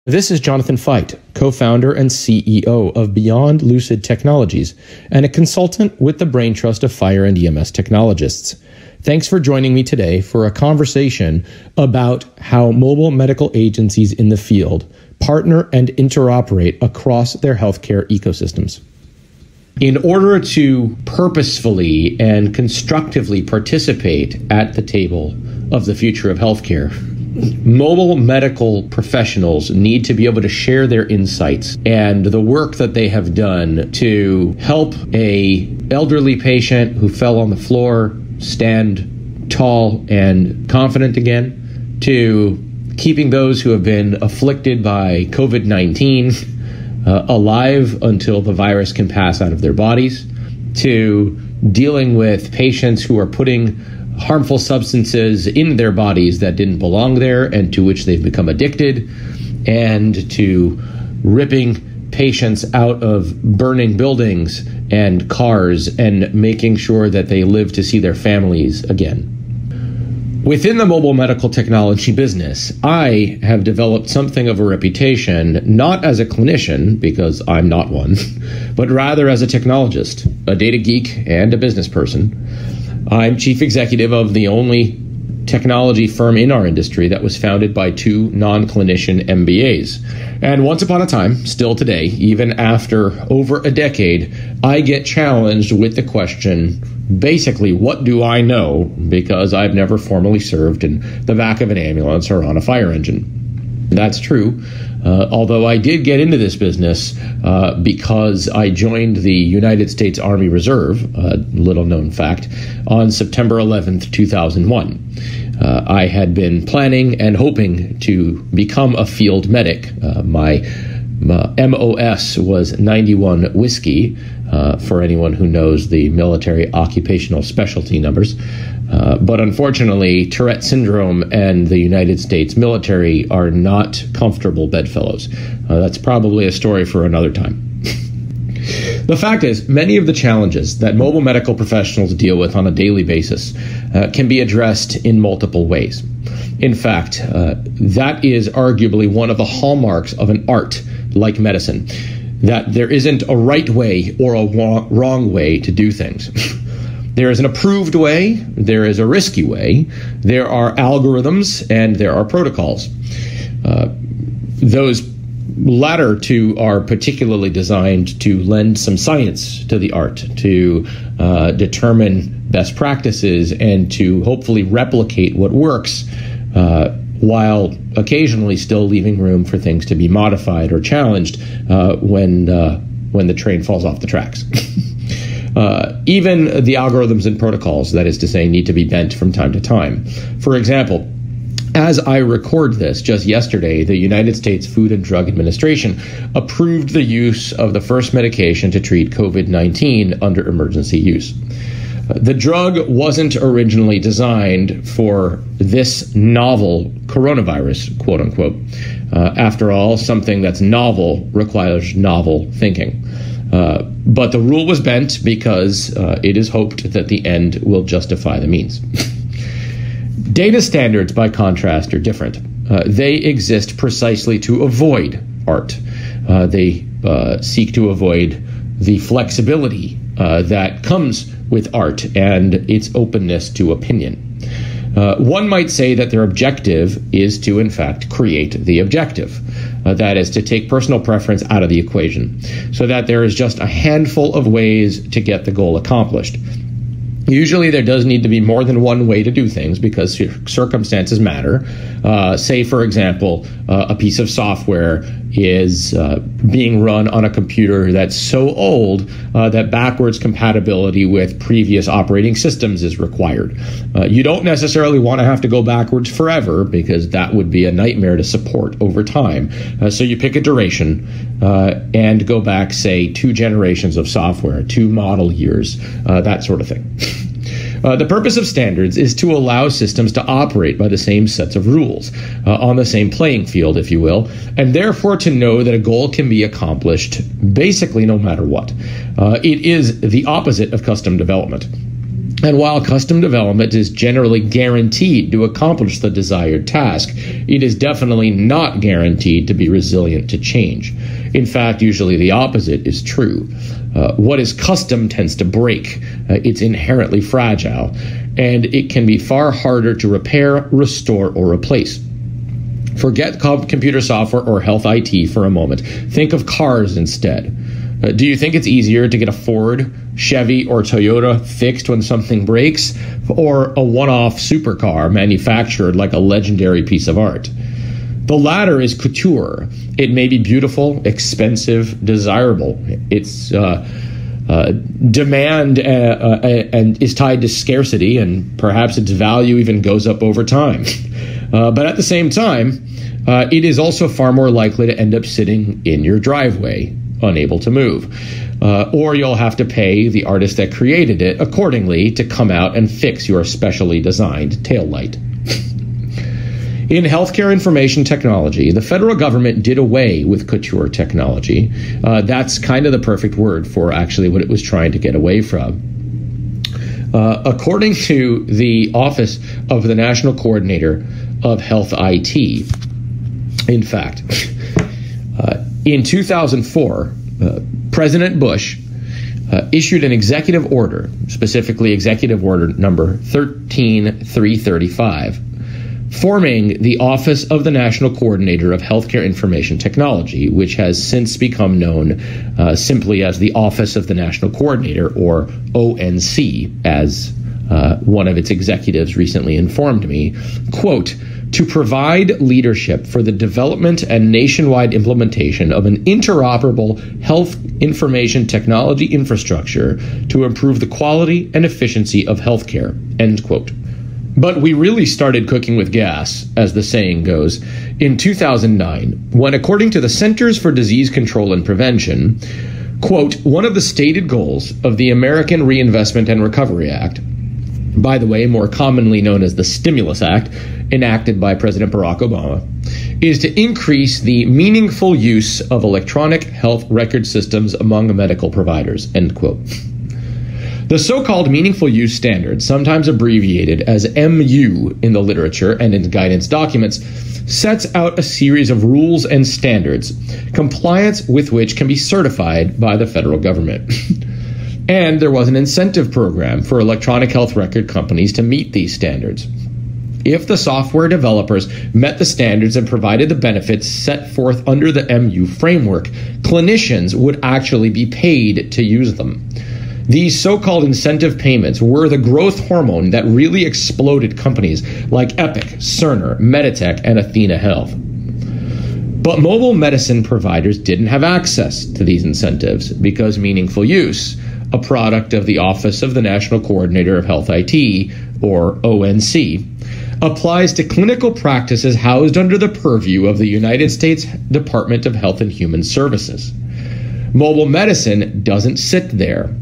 This is Jonathan Fite, co-founder and CEO of Beyond Lucid Technologies and a consultant with the Brain Trust of Fire and EMS technologists. Thanks for joining me today for a conversation about how mobile medical agencies in the field partner and interoperate across their healthcare ecosystems. In order to purposefully and constructively participate at the table of the future of healthcare, mobile medical professionals need to be able to share their insights and the work that they have done to help a elderly patient who fell on the floor stand tall and confident again, to keeping those who have been afflicted by COVID-19 alive until the virus can pass out of their bodies, to dealing with patients who are putting harmful substances in their bodies that didn't belong there and to which they've become addicted, and to ripping patients out of burning buildings and cars and making sure that they live to see their families again. Within the mobile medical technology business, I have developed something of a reputation, not as a clinician, because I'm not one, but rather as a technologist, a data geek, and a business person. I'm chief executive of the only technology firm in our industry that was founded by two non-clinician MBAs. And once upon a time, still today, even after over a decade, I get challenged with the question, basically, what do I know? Because I've never formally served in the back of an ambulance or on a fire engine. That's true. Although I did get into this business because I joined the United States Army Reserve, a little known fact, on September 11th, 2001. I had been planning and hoping to become a field medic. My MOS was 91 Whiskey, for anyone who knows the military occupational specialty numbers. But unfortunately, Tourette syndrome and the United States military are not comfortable bedfellows. That's probably a story for another time. The fact is, many of the challenges that mobile medical professionals deal with on a daily basis can be addressed in multiple ways. In fact, that is arguably one of the hallmarks of an art like medicine, that there isn't a right way or a wrong way to do things. There is an approved way, there is a risky way, there are algorithms, and there are protocols. Those latter two are particularly designed to lend some science to the art, to determine best practices, and to hopefully replicate what works, while occasionally still leaving room for things to be modified or challenged when the train falls off the tracks. Even the algorithms and protocols, that is to say, need to be bent from time to time. For example, as I record this, just yesterday, the United States Food and Drug Administration approved the use of the first medication to treat COVID-19 under emergency use. The drug wasn't originally designed for this novel coronavirus, quote unquote. After all, something that's novel requires novel thinking. But the rule was bent because it is hoped that the end will justify the means. Data standards, by contrast, are different. They exist precisely to avoid art. They seek to avoid the flexibility that comes with art and its openness to opinion. One might say that their objective is to, in fact, create the objective. That is, to take personal preference out of the equation, so that there is just a handful of ways to get the goal accomplished. Usually there does need to be more than one way to do things because circumstances matter. Say, for example, a piece of software is being run on a computer that's so old that backwards compatibility with previous operating systems is required. You don't necessarily want to have to go backwards forever because that would be a nightmare to support over time. So you pick a duration and go back, say, 2 generations of software, 2 model years, that sort of thing. The purpose of standards is to allow systems to operate by the same sets of rules, on the same playing field, if you will, and therefore to know that a goal can be accomplished basically no matter what. It is the opposite of custom development. And while custom development is generally guaranteed to accomplish the desired task, it is definitely not guaranteed to be resilient to change. In fact, usually the opposite is true. What is custom tends to break. It's inherently fragile, and it can be far harder to repair, restore, or replace. Forget computer software or health IT for a moment. Think of cars instead. Do you think it's easier to get a Ford, Chevy, or Toyota fixed when something breaks, or a one-off supercar manufactured like a legendary piece of art? The latter is couture. It may be beautiful, expensive, desirable. Its demand and is tied to scarcity, and perhaps its value even goes up over time. But at the same time, it is also far more likely to end up sitting in your driveway, unable to move. Or you'll have to pay the artist that created it accordingly to come out and fix your specially designed taillight. In healthcare information technology, the federal government did away with couture technology. That's kind of the perfect word for actually what it was trying to get away from. According to the Office of the National Coordinator of Health IT, in fact, in 2004, President Bush issued an executive order, specifically Executive Order number 13335, forming the Office of the National Coordinator of Healthcare Information Technology, which has since become known simply as the Office of the National Coordinator, or ONC, as one of its executives recently informed me, quote, to provide leadership for the development and nationwide implementation of an interoperable health information technology infrastructure to improve the quality and efficiency of healthcare, end quote. But we really started cooking with gas, as the saying goes, in 2009, when, according to the Centers for Disease Control and Prevention, quote, one of the stated goals of the American Reinvestment and Recovery Act, by the way, more commonly known as the Stimulus Act, enacted by President Barack Obama, is to increase the meaningful use of electronic health record systems among medical providers, end quote. The so-called meaningful use standard, sometimes abbreviated as MU in the literature and in guidance documents, sets out a series of rules and standards, compliance with which can be certified by the federal government. And there was an incentive program for electronic health record companies to meet these standards. If the software developers met the standards and provided the benefits set forth under the MU framework, clinicians would actually be paid to use them. These so-called incentive payments were the growth hormone that really exploded companies like Epic, Cerner, Meditech, and Athena Health. But mobile medicine providers didn't have access to these incentives because meaningful use, a product of the Office of the National Coordinator of Health IT, or ONC, applies to clinical practices housed under the purview of the United States Department of Health and Human Services. Mobile medicine doesn't sit there.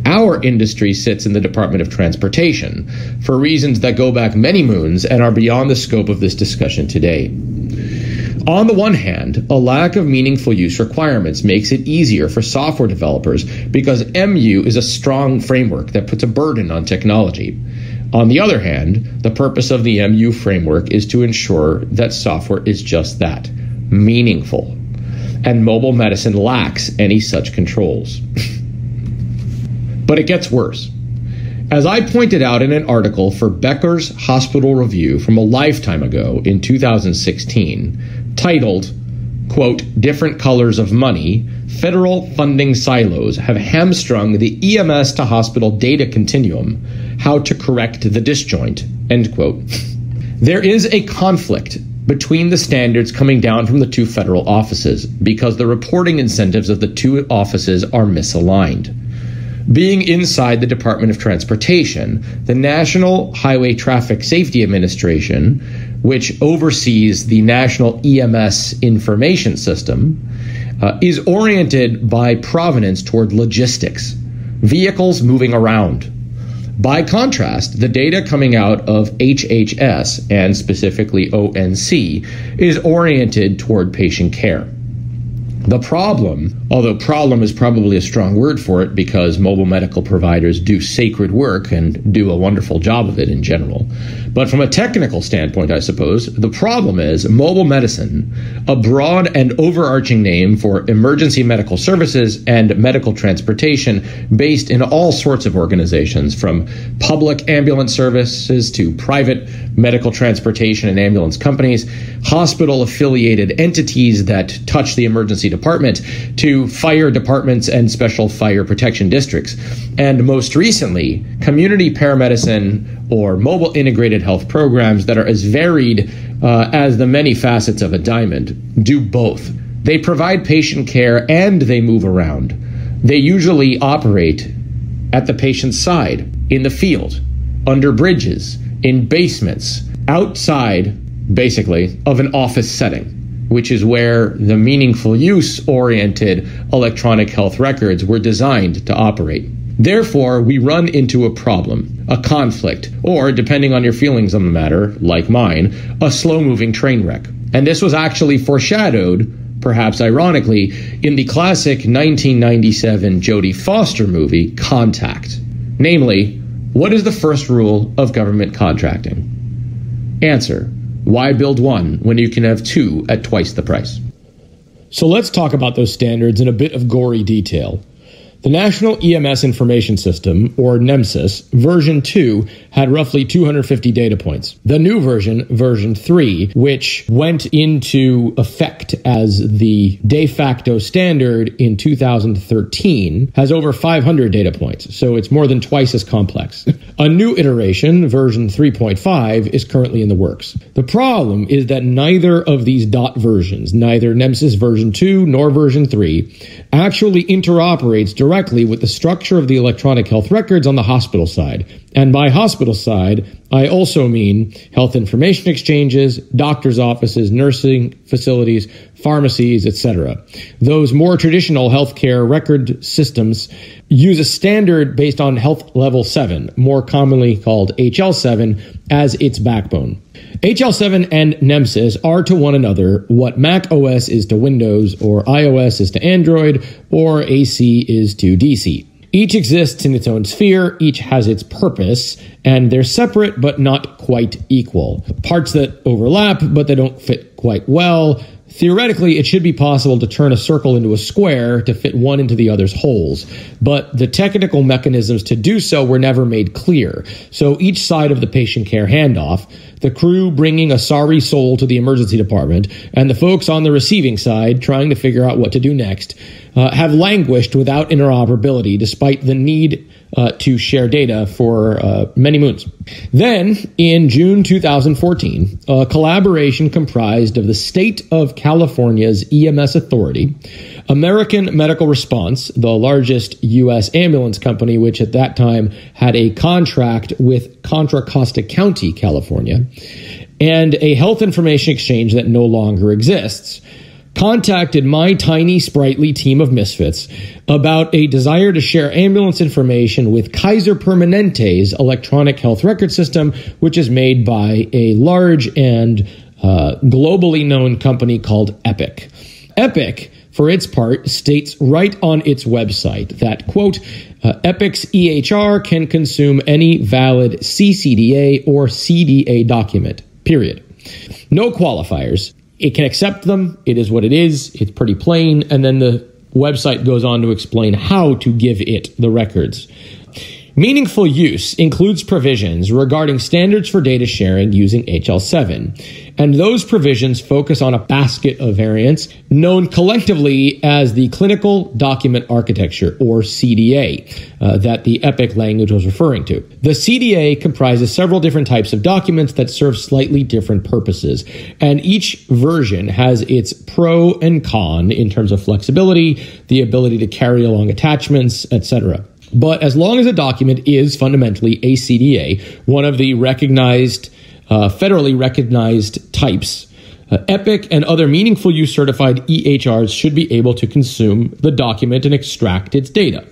Our industry sits in the Department of Transportation for reasons that go back many moons and are beyond the scope of this discussion today. On the one hand, a lack of meaningful use requirements makes it easier for software developers because MU is a strong framework that puts a burden on technology. On the other hand, the purpose of the MU framework is to ensure that software is just that, meaningful. And mobile medicine lacks any such controls. But it gets worse. As I pointed out in an article for Becker's Hospital Review from a lifetime ago in 2016, titled, quote, Different Colors of Money, Federal Funding Silos Have Hamstrung the EMS to Hospital Data Continuum, How to Correct the Disjoint, end quote. There is a conflict between the standards coming down from the two federal offices because the reporting incentives of the two offices are misaligned. Being inside the Department of Transportation, the National Highway Traffic Safety Administration, which oversees the National EMS Information System, is oriented by provenance toward logistics, vehicles moving around. By contrast, the data coming out of HHS, and specifically ONC, is oriented toward patient care. The problem, although problem is probably a strong word for it because mobile medical providers do sacred work and do a wonderful job of it in general. But from a technical standpoint, I suppose, the problem is mobile medicine, a broad and overarching name for emergency medical services and medical transportation based in all sorts of organizations, from public ambulance services to private medical transportation and ambulance companies, hospital-affiliated entities that touch the emergency department, to fire departments and special fire protection districts, and most recently, community paramedicine or mobile integrated health programs that are as varied as the many facets of a diamond, do both. They provide patient care and they move around. They usually operate at the patient's side, in the field, under bridges, in basements, outside, basically, of an office setting, which is where the meaningful use-oriented electronic health records were designed to operate. Therefore, we run into a problem, a conflict, or, depending on your feelings on the matter, like mine, a slow-moving train wreck. And this was actually foreshadowed, perhaps ironically, in the classic 1997 Jodie Foster movie, Contact. Namely, what is the first rule of government contracting? Answer: why build one when you can have two at twice the price? So let's talk about those standards in a bit of gory detail. The National EMS Information System, or NEMSIS, version 2 had roughly 250 data points. The new version, version 3, which went into effect as the de facto standard in 2013, has over 500 data points, so it's more than twice as complex. A new iteration, version 3.5, is currently in the works. The problem is that neither of these dot versions, neither NEMSIS version 2 nor version 3, actually interoperates directly with the structure of the electronic health records on the hospital side. And by hospital side, I also mean health information exchanges, doctors' offices, nursing facilities, pharmacies, etc. Those more traditional healthcare record systems use a standard based on Health Level 7, more commonly called HL7, as its backbone. HL7 and NEMSIS are to one another what Mac OS is to Windows, or iOS is to Android, or AC is to DC. Each exists in its own sphere, each has its purpose, and they're separate but not quite equal. Parts that overlap, but they don't fit quite well. Theoretically, it should be possible to turn a circle into a square to fit one into the other's holes, but the technical mechanisms to do so were never made clear. So each side of the patient care handoff, the crew bringing a sorry soul to the emergency department, and the folks on the receiving side trying to figure out what to do next, have languished without interoperability despite the need to share data for many moons. Then, in June 2014, a collaboration comprised of the state of California's EMS authority, American Medical Response, the largest U.S. ambulance company, which at that time had a contract with Contra Costa County, California, and a health information exchange that no longer exists, contacted my tiny, sprightly team of misfits about a desire to share ambulance information with Kaiser Permanente's electronic health record system, which is made by a large and globally known company called Epic. Epic, for its part, states right on its website that, quote, Epic's EHR can consume any valid CCDA or CDA document, period. No qualifiers. It can accept them. It is what it is. It's pretty plain. And then the website goes on to explain how to give it the records. Meaningful use includes provisions regarding standards for data sharing using HL7, and those provisions focus on a basket of variants known collectively as the Clinical Document Architecture, or CDA, that the Epic language was referring to. The CDA comprises several different types of documents that serve slightly different purposes, and each version has its pro and con in terms of flexibility, the ability to carry along attachments, etc. But as long as a document is fundamentally a CDA, one of the recognized, federally recognized types, Epic and other meaningful use certified EHRs should be able to consume the document and extract its data.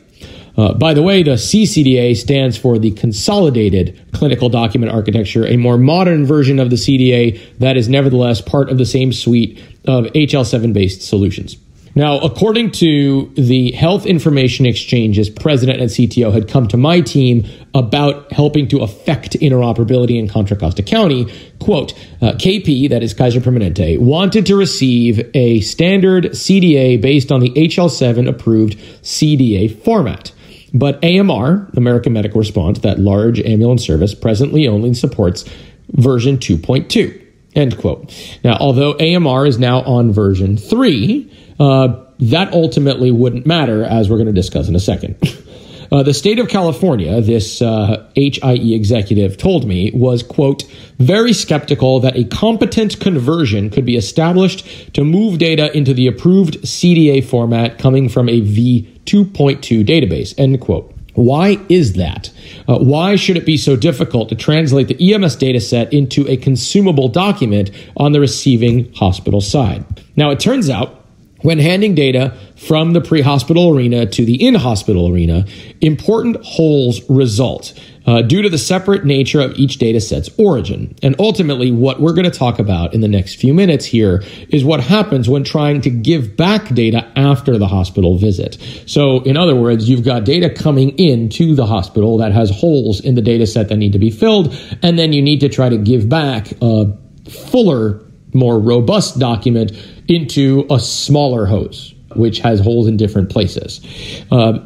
By the way, the CCDA stands for the Consolidated Clinical Document Architecture, a more modern version of the CDA that is nevertheless part of the same suite of HL7-based solutions. Now, according to the Health Information Exchange's president and CTO had come to my team about helping to affect interoperability in Contra Costa County, quote, KP, that is Kaiser Permanente, wanted to receive a standard CDA based on the HL7 approved CDA format. But AMR, American Medical Response, that large ambulance service, presently only supports version 2.2, end quote. Now, although AMR is now on version 3, that ultimately wouldn't matter, as we're going to discuss in a second. The state of California, this HIE executive told me, was, quote, very skeptical that a competent conversion could be established to move data into the approved CDA format coming from a V2.2 database, end quote. Why is that? Why should it be so difficult to translate the EMS data set into a consumable document on the receiving hospital side? Now, it turns out, when handing data from the pre-hospital arena to the in-hospital arena, important holes result due to the separate nature of each data set's origin. And ultimately, what we're going to talk about in the next few minutes here is what happens when trying to give back data after the hospital visit. So, in other words, you've got data coming into the hospital that has holes in the data set that need to be filled, and then you need to try to give back a fuller, more robust document into a smaller hose, which has holes in different places.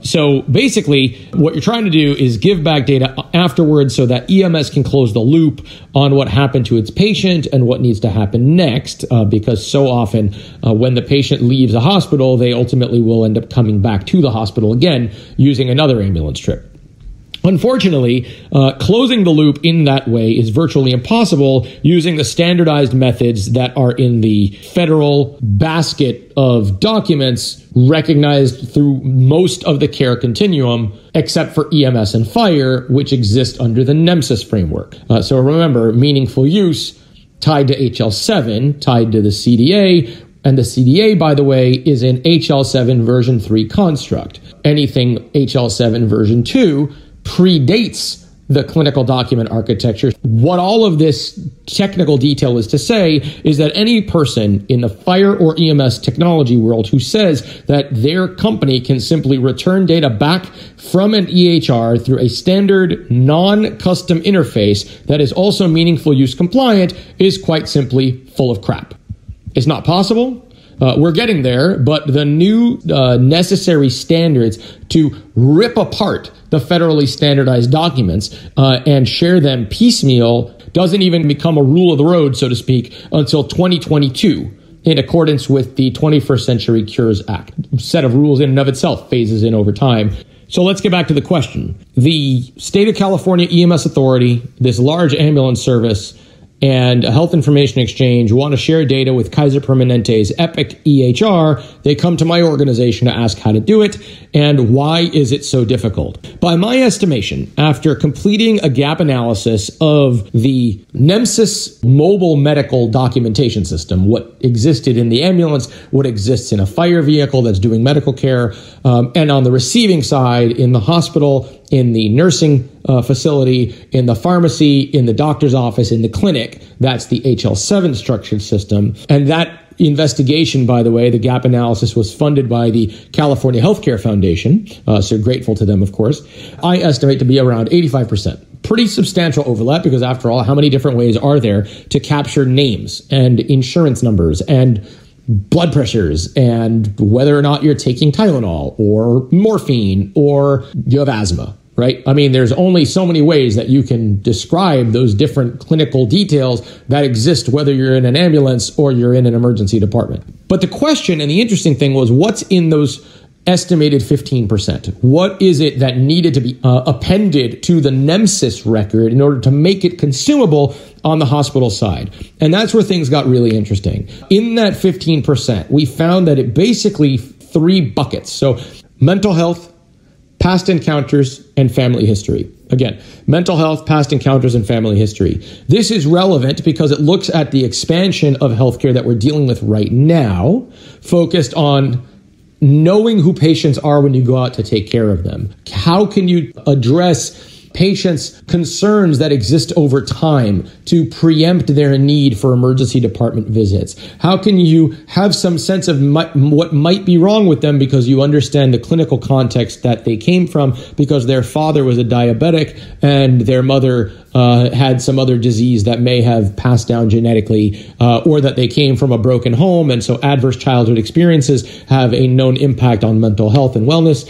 So basically, what you're trying to do is give back data afterwards so that EMS can close the loop on what happened to its patient and what needs to happen next, because so often when the patient leaves a hospital, they ultimately will end up coming back to the hospital again using another ambulance trip. Unfortunately, closing the loop in that way is virtually impossible using the standardized methods that are in the federal basket of documents recognized through most of the care continuum, except for EMS and fire, which exist under the NEMSIS framework. So remember, meaningful use tied to HL7, tied to the CDA, and the CDA, by the way, is an HL7 version 3 construct. Anything HL7 version 2 predates the clinical document architecture. What all of this technical detail is to say is that any person in the fire or EMS technology world who says that their company can simply return data back from an EHR through a standard non-custom interface that is also meaningful use compliant is quite simply full of crap. It's not possible. We're getting there, but the new necessary standards to rip apart the federally standardized documents and share them piecemeal doesn't even become a rule of the road, so to speak, until 2022, in accordance with the 21st Century Cures Act. A set of rules in and of itself phases in over time. So let's get back to the question. The state of California EMS Authority, this large ambulance service, and a health information exchange want to share data with Kaiser Permanente's Epic EHR. They come to my organization to ask how to do it and why is it so difficult. By my estimation, after completing a gap analysis of the NEMSIS mobile medical documentation system, what existed in the ambulance, what exists in a fire vehicle that's doing medical care, and on the receiving side in the hospital, in the nursing facility, in the pharmacy, in the doctor's office, in the clinic. That's the HL7 structured system. And that investigation, by the way, the gap analysis was funded by the California Healthcare Foundation. So grateful to them, of course. I estimate to be around 85%. Pretty substantial overlap because, after all, how many different ways are there to capture names and insurance numbers and blood pressures and whether or not you're taking Tylenol or morphine or you have asthma, right? I mean, there's only so many ways that you can describe those different clinical details that exist, whether you're in an ambulance or you're in an emergency department. But the question and the interesting thing was, what's in those estimated 15%? What is it that needed to be appended to the NEMSIS record in order to make it consumable on the hospital side? And that's where things got really interesting. In that 15%, we found that it basically 3 buckets. So mental health, past encounters, and family history. Again, mental health, past encounters, and family history. This is relevant because it looks at the expansion of healthcare that we're dealing with right now, focused on knowing who patients are when you go out to take care of them. How can you address patients' concerns that exist over time to preempt their need for emergency department visits? How can you have some sense of what might be wrong with them because you understand the clinical context that they came from, because their father was a diabetic and their mother had some other disease that may have passed down genetically, or that they came from a broken home, and so adverse childhood experiences have a known impact on mental health and wellness,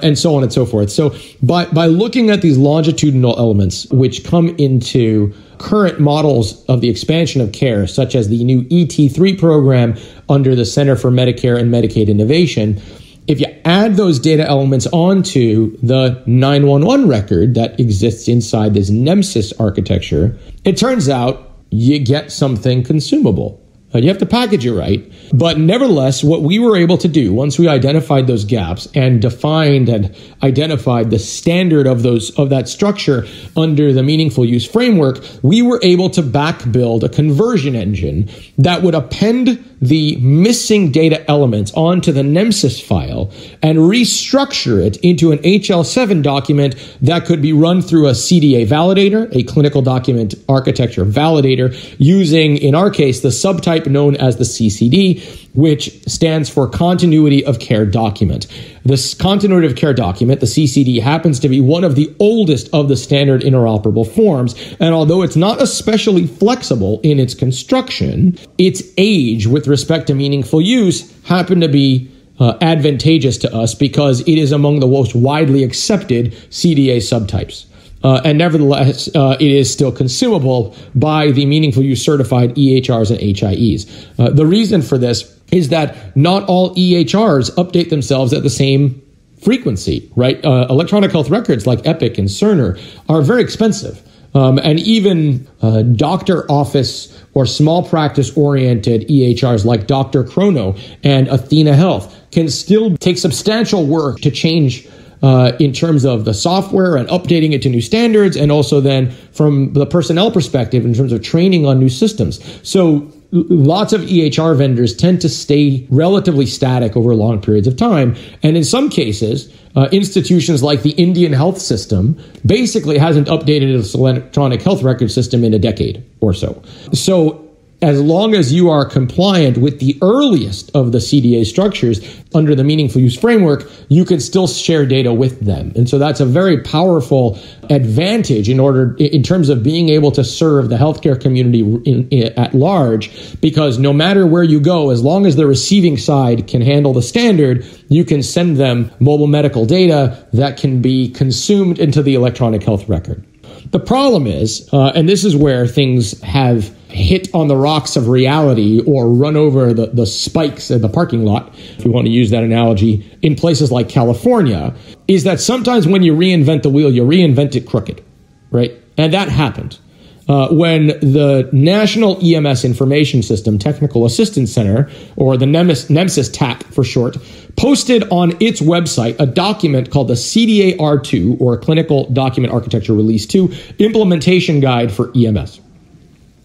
and so on and so forth. So by looking at these longitudinal elements which come into current models of the expansion of care, such as the new ET3 program under the Center for Medicare and Medicaid Innovation, if you add those data elements onto the 911 record that exists inside this Nemsys architecture, it turns out you get something consumable. You have to package it right. But nevertheless, what we were able to do once we identified those gaps and defined and identified the standard of that structure under the meaningful use framework, we were able to back build a conversion engine that would append the missing data elements onto the Nemsys file and restructure it into an HL7 document that could be run through a CDA validator, a clinical document architecture validator, using, in our case, the subtype known as the CCD, which stands for Continuity of Care Document. This Continuity of Care Document, the CCD, happens to be one of the oldest of the standard interoperable forms, and although it's not especially flexible in its construction, its age with respect to meaningful use happened to be advantageous to us because it is among the most widely accepted CDA subtypes. And nevertheless, it is still consumable by the meaningful use certified EHRs and HIEs. The reason for this is that not all EHRs update themselves at the same frequency, right? Electronic health records like Epic and Cerner are very expensive. And even doctor office or small practice oriented EHRs like Dr. Chrono and Athena Health can still take substantial work to change in terms of the software and updating it to new standards, and also then from the personnel perspective in terms of training on new systems. So lots of EHR vendors tend to stay relatively static over long periods of time. And in some cases, institutions like the Indian health system basically hasn't updated its electronic health record system in a decade or so. So as long as you are compliant with the earliest of the CDA structures under the meaningful use framework, you can still share data with them. And so that's a very powerful advantage in terms of being able to serve the healthcare community at large, because no matter where you go, as long as the receiving side can handle the standard, you can send them mobile medical data that can be consumed into the electronic health record. The problem is, and this is where things have hit on the rocks of reality or run over the spikes in the parking lot, if we want to use that analogy, in places like California, is that sometimes when you reinvent the wheel, you reinvent it crooked, right? And that happened. When the National EMS Information System Technical Assistance Center, or the NEMSIS TAC for short, posted on its website a document called the CDA-R2, or Clinical Document Architecture Release 2, Implementation Guide for EMS.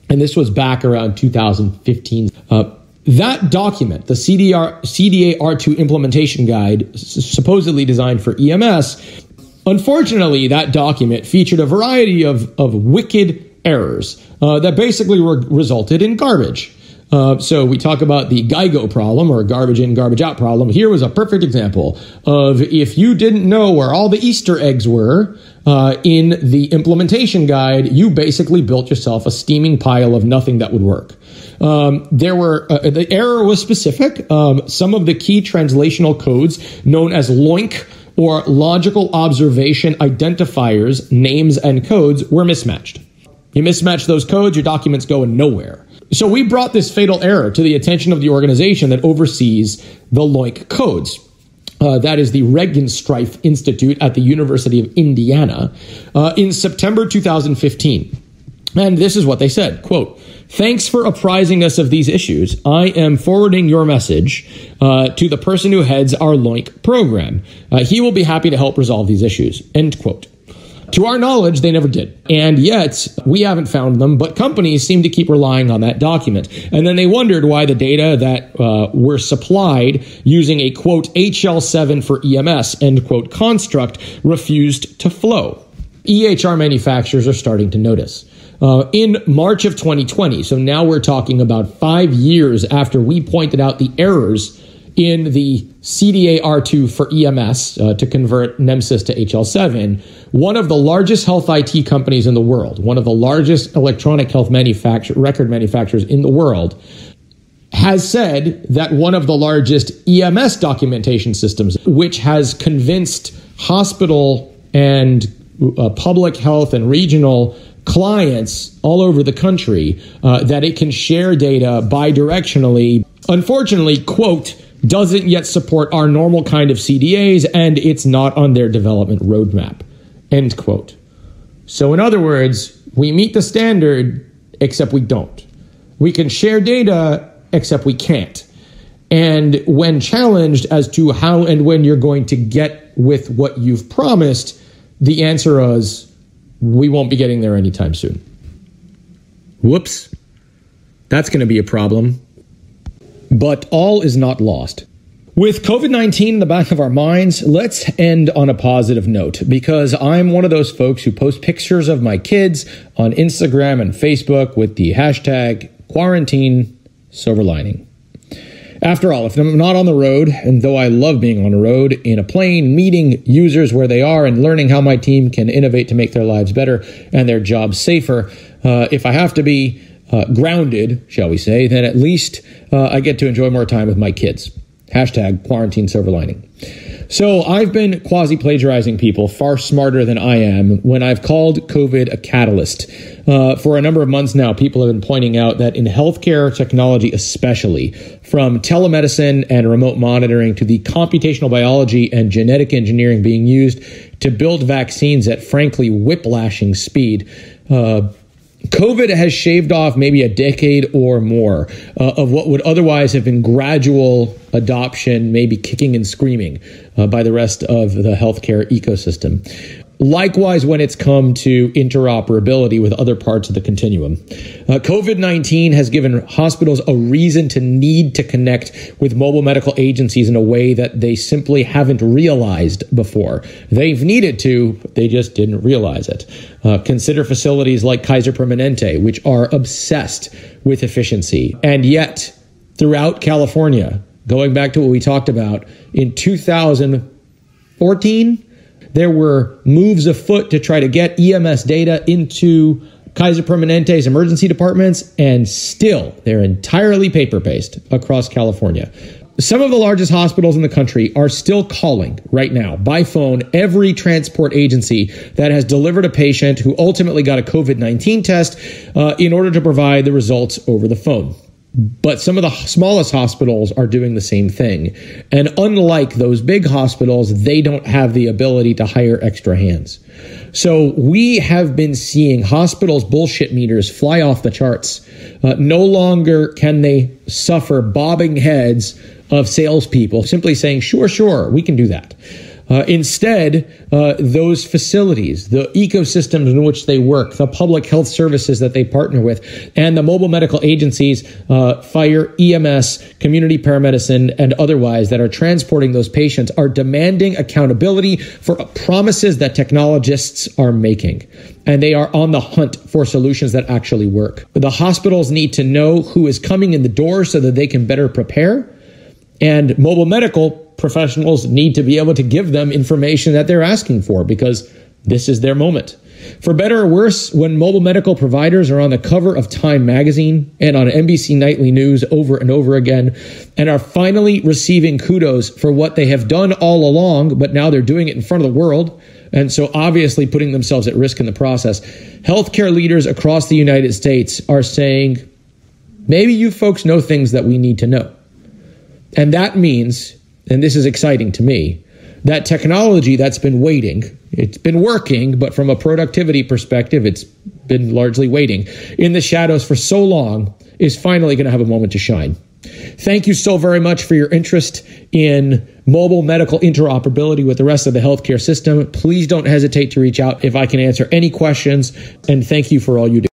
And this was back around 2015. That document, the CDA-R2 Implementation Guide, supposedly designed for EMS, unfortunately, that document featured a variety of wicked errors that basically resulted in garbage. So we talk about the GIGO problem, or garbage in, garbage out problem. Here was a perfect example of, if you didn't know where all the Easter eggs were in the implementation guide, you basically built yourself a steaming pile of nothing that would work. The error was specific. Some of the key translational codes, known as LOINC, or logical observation identifiers, names and codes, were mismatched. You mismatch those codes, your documents go nowhere. So we brought this fatal error to the attention of the organization that oversees the LOINC codes. That is the Regenstrief Institute at the University of Indiana, in September 2015. And this is what they said, quote, "Thanks for apprising us of these issues. I am forwarding your message to the person who heads our LOINC program. He will be happy to help resolve these issues," end quote. To our knowledge, they never did. And yet, we haven't found them, but companies seem to keep relying on that document. And then they wondered why the data that were supplied using a, quote, HL7 for EMS, end quote, construct refused to flow. EHR manufacturers are starting to notice. In March of 2020, so now we're talking about 5 years after we pointed out the errors in the CDA R2 for EMS to convert Nemsys to HL7, one of the largest health IT companies in the world, one of the largest electronic health record manufacturers in the world, has said that one of the largest EMS documentation systems, which has convinced hospital and public health and regional clients all over the country that it can share data bidirectionally, unfortunately, quote, doesn't yet support our normal kind of CDAs, and it's not on their development roadmap, end quote. So in other words, we meet the standard, except we don't. We can share data, except we can't. And when challenged as to how and when you're going to get with what you've promised, the answer is, we won't be getting there anytime soon. Whoops. That's going to be a problem. But all is not lost. With COVID-19 in the back of our minds, let's end on a positive note, because I'm one of those folks who post pictures of my kids on Instagram and Facebook with the hashtag #QuarantineSilverlining. After all, if I'm not on the road, and though I love being on the road, in a plane, meeting users where they are and learning how my team can innovate to make their lives better and their jobs safer, if I have to be grounded, shall we say, then at least I get to enjoy more time with my kids. Hashtag #QuarantineSilverlining. So I've been quasi-plagiarizing people far smarter than I am when I've called COVID a catalyst. For a number of months now, people have been pointing out that in healthcare technology especially, from telemedicine and remote monitoring to the computational biology and genetic engineering being used to build vaccines at frankly whiplashing speed, COVID has shaved off maybe a decade or more of what would otherwise have been gradual adoption, maybe kicking and screaming by the rest of the healthcare ecosystem. Likewise, when it's come to interoperability with other parts of the continuum. COVID-19 has given hospitals a reason to need to connect with mobile medical agencies in a way that they simply haven't realized before. They've needed to, but they just didn't realize it. Consider facilities like Kaiser Permanente, which are obsessed with efficiency. And yet, throughout California, going back to what we talked about, in 2014, there were moves afoot to try to get EMS data into Kaiser Permanente's emergency departments, and still they're entirely paper-based across California. Some of the largest hospitals in the country are still calling right now by phone every transport agency that has delivered a patient who ultimately got a COVID-19 test in order to provide the results over the phone. But some of the smallest hospitals are doing the same thing. And unlike those big hospitals, they don't have the ability to hire extra hands. So we have been seeing hospitals' bullshit meters fly off the charts. No longer can they suffer bobbing heads of salespeople simply saying, sure, we can do that. Instead, those facilities, the ecosystems in which they work, the public health services that they partner with, and the mobile medical agencies, fire, EMS, community paramedicine, and otherwise that are transporting those patients are demanding accountability for promises that technologists are making. And they are on the hunt for solutions that actually work. The hospitals need to know who is coming in the door so that they can better prepare. And mobile medical professionals need to be able to give them information that they're asking for, because this is their moment. For better or worse, when mobile medical providers are on the cover of Time magazine and on NBC Nightly News over and over again, and are finally receiving kudos for what they have done all along, but now they're doing it in front of the world, and so obviously putting themselves at risk in the process, healthcare leaders across the United States are saying, maybe you folks know things that we need to know. And that means, and this is exciting to me, that technology that's been waiting, it's been working, but from a productivity perspective, it's been largely waiting in the shadows for so long, is finally going to have a moment to shine. Thank you so very much for your interest in mobile medical interoperability with the rest of the healthcare system. Please don't hesitate to reach out if I can answer any questions, and thank you for all you do.